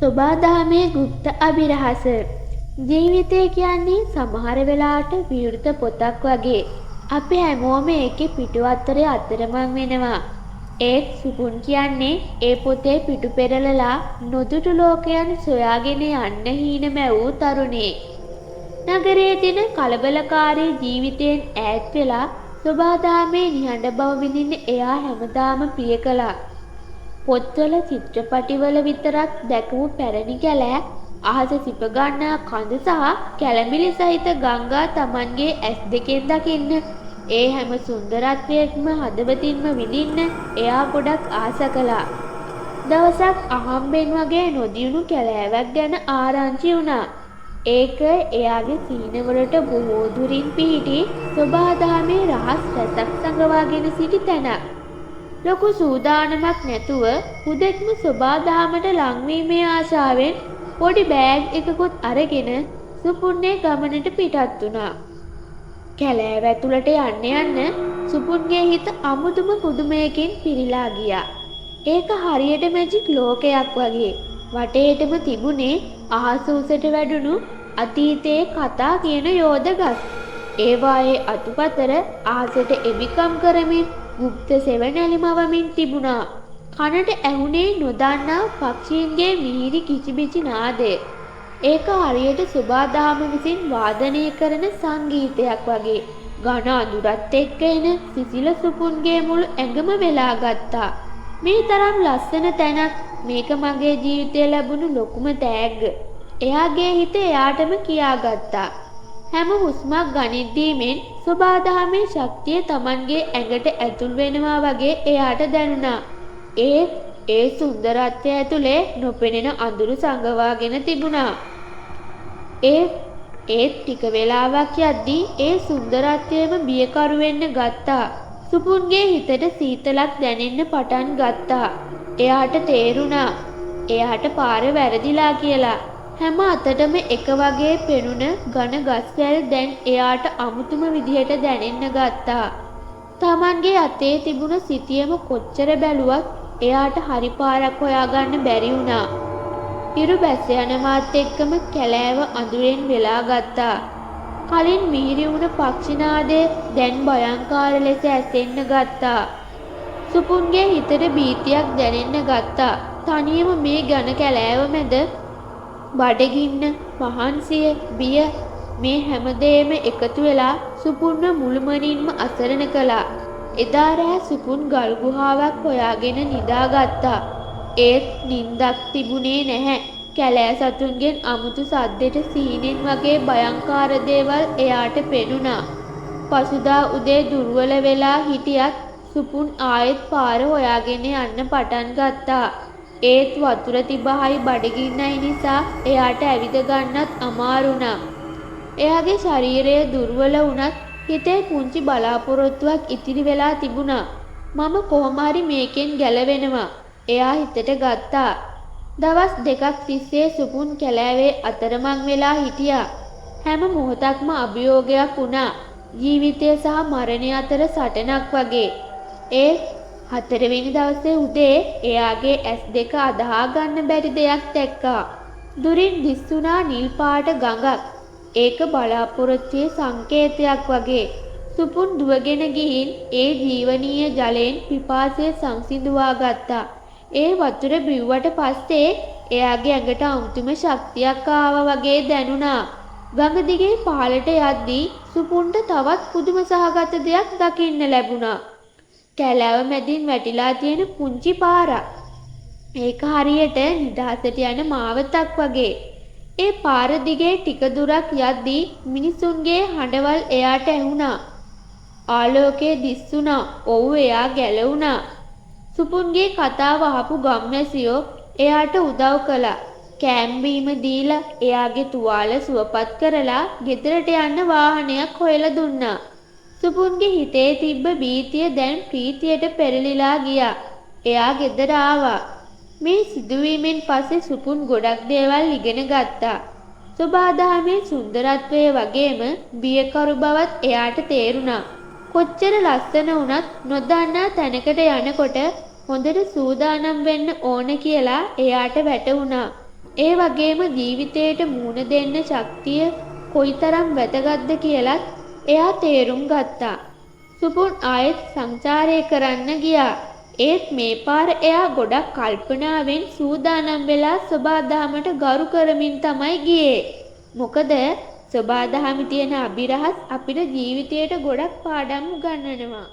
සොබාදහමේ ගුප්ත අභිරහස. ජීවිතය කියන්නේ සමහර වෙලාවට විවෘත පොතක් වගේ. අපි හැමෝම ඒකේ පිටුවත්තරේ අතරමං වෙනවා. ඒත් සුපුන් කියන්නේ ඒ පොතේ පිටු පෙරලලා නොදුටු ලෝකයන් සොයාගෙන යන්න හීන මැවූ තරුණයෙක්. නගරයේ දින කලබලකාරී ජීවිතයෙන් ඈත් වෙලා සොබාදහමේ නිහඬ බව විඳින්න එයා හැමදාම ප්‍රිය කළා. පොත්වල චිත්‍රපටිවල විතරක් දැකපු පැරණි කැලෑ, අහස සිප ගන්නා කඳ සහ කැළඹිලි සහිත ගංගා Tamanගේ ඇස් දෙකෙන් දකින්න, ඒ හැම සුන්දරත්වයක්ම හදවතින්ම විඳින්න එයා ගොඩක් ආස කළා. දවසක් අහම්බෙන් වගේ නොදියුණු කැලෑවක් ගැන ආරංචි වුණා. ඒක එයාගේ සීනවලට බොහෝ දුරින් පිහිටි සොබාදහමේ රහස් රැසක් සඟවාගෙන සිටි තැනක්. ලොකු සූදානමක් නැතුව හුදෙක්ම සොබාදහමට ලංවීමේ ආශාවෙන් පොඩි බෑග් එකකුත් අරගෙන සුපුන්නේ ගමනට පිටත් වුණා. කැලෑව ඇතුළට යන්න සුපුන්ගේ හිත අමුතුම පුදුමයකින් පිරීලා ගියා. ඒක හරියට මැජික් ලෝකයක් වගේ. වටේටම තිබුණේ අහස උසට වැඩුණු අතීතයේ කතා කියන යෝධ ගස්. ඒවායේ අතුපතර අහසට එබිකම් කරමින් ගුප්ත සෙවණැලි මවමින් තිබුණා. කනට ඇහුනේ නොදන්නා පක්ෂීන්ගේ මිහිරි කිචිබිචි නාදය. ඒක හරියට සොබාදහම විසින් වාදනය කරන සංගීතයක් වගේ. ඝන අඳුරත් එක්ක එන සිසිල සුපුන්ගේ මුළු ඇඟම වෙලා ගත්තා. මේ තරම් ලස්සන තැනක්, මේක මගේ ජීවිතේ ලැබුණු ලොකුම තෑග්ග. එයාගේ හිත එයාටම කියාගත්තා. හැම හුස්මක් ගනිද්දීමෙන් සොබාදහමේ ශක්තිය Tamanගේ ඇඟට ඇතුල් වෙනවා වගේ එයාට දැනුණා. ඒ සුන්දරත්වය ඇතුලේ නොපෙනෙන අඳුරු සංගවාගෙන තිබුණා. ඒත් ටික වෙලාවක් යද්දී ඒ සුන්දරත්වයම බියකරු වෙන්න ගත්තා. සුපුන්ගේ හිතට සීතලක් දැනෙන්න පටන් ගත්තා. එයාට තේරුණා එයාට පාර වැරදිලා කියලා. හැම අතටම එක වගේ පෙනුන ඝන ගස්වැල් දැන් එයාට අමුතුම විදිහට දැනෙන්න ගත්තා. Tamanගේ අතේ තිබුණ සිතියම කොච්චර බැලුවත් එයාට හරි පාරක් හොයාගන්න බැරි වුණා. ඉරු බැස යන මාත් එක්කම කැලෑව අඳුරෙන් වෙලා ගත්තා. කලින් මිහිරි වුණ පක්ෂිනාදය දැන් භයංකාර ලෙස ඇසෙන්න ගත්තා. සුපුන්ගේ හිතට භීතියක් දැනෙන්න ගත්තා. තනියම මේ ඝන කැලෑව මැද බඩගින්න, මහන්සිය, බිය මේ හැමදේම එකතු වෙලා සුපුන්ව මුළුමනින්ම අසරණ කළා. එදා රෑ සුපුන් ගල් ගුහාවක් හොයාගෙන නිදාගත්තා. ඒත් නිින්දක් තිබුණේ නැහැ. කැලෑ සතුන්ගෙන් අමුතු සද්දෙට සීනෙන් වගේ භයංකාර දේවල් එයාට පෙනුණා. පසුදා උදේ දුර්වල වෙලා හිටියත් සුපුන් ආයෙත් පාර හොයාගෙන යන්න පටන් ගත්තා. ඒත් වතුර තිබහයි බඩගින්නයි නිසා එයාට ඇවිද ගන්නත් අමාරු වුණා. එයාගේ ශරීරය දුර්වල වුණත් හිතේ පුංචි බලාපොරොත්තුවක් ඉතිරි වෙලා තිබුණා. මම කොහොම හරි මේකෙන් ගැලවෙනවා. එයා හිතට ගත්තා. දවස් දෙකක් තිස්සේ සුපුන් කැලෑවේ අතරමං වෙලා හිටියා. හැම මොහොතක්ම අභියෝගයක් වුණා. ජීවිතය සහ මරණය අතර සටනක් වගේ. හතරවෙනි දවසේ උදේ එයාගේ ඇස් දෙක අදහා ගන්න බැරි දෙයක් දැක්කා. දුරින් දිස්සුණා නිල් පාට ගඟක්. ඒක බලාපොරොත්තුවේ සංකේතයක් වගේ. සුපුන් දුවගෙන ගිහින් ඒ ජීවනීය ජලයෙන් පිපාසය සංසිඳුවා ගත්තා. ඒ වතුර බිව්වට පස්සේ එයාගේ ඇඟට අමුතුම ශක්තියක් ආවා වගේ දැනුණා. ගඟ දිගේ පහළට යද්දී සුපුන්ට තවත් පුදුම සහගත දෙයක් දකින්න ලැබුණා. කැලෑව මැදින් වැටිලා තියෙන පුංචි පාරක්. ඒක හරියට නිදහසට යන මාවතක් වගේ. ඒ පාර දිගේ ටික දුරක් යද්දී මිනිසුන්ගේ හඬවල් එයාට ඇහුණා. ආලෝකයේ දිස්සුණා. ඔව් එයා ගැලවුණා. සුපුන්ගේ කතාව අහපු ගම්වැසියෝ එයාට උදව් කළා. කෑම බීම දීලා එයාගේ තුවාල සුවපත් කරලා ගෙදරට යන්න වාහනයක් හොයලා දුන්නා. සුපුන්ගේ හිතේ තිබ්බ භීතිය දැන් ප්‍රීතියට පෙරලිලා ගියා. එයා ගෙදර ආවා. මේ සිදුවීමෙන් පස්සේ සුපුන් ගොඩක් දේවල් ඉගෙන ගත්තා. සොබාදහමේ සුන්දරත්වය වගේම බියකරු බවත් එයාට තේරුණා. කොච්චර ලස්සන වුණත් නොදන්නා තැනකට යනකොට හොඳට සූදානම් වෙන්න ඕන කියලා එයාට වැටහුණා. ඒ වගේම ජීවිතයට මූණ දෙන්න ශක්තිය කොයිතරම් වැදගත්ද කියලත් එයා තේරුම් ගත්තා. සුපුන් ආයෙත් සංචාරය කරන්න ගියා. ඒත් මේ පාර එයා ගොඩක් කල්පනාවෙන් සූදානම් වෙලා සොබාදහමට ගරු කරමින් තමයි ගියේ. මොකද සොබාදහමේ තියෙන අභිරහස් අපිට ජීවිතයට ගොඩක් පාඩම් උගන්වනවා.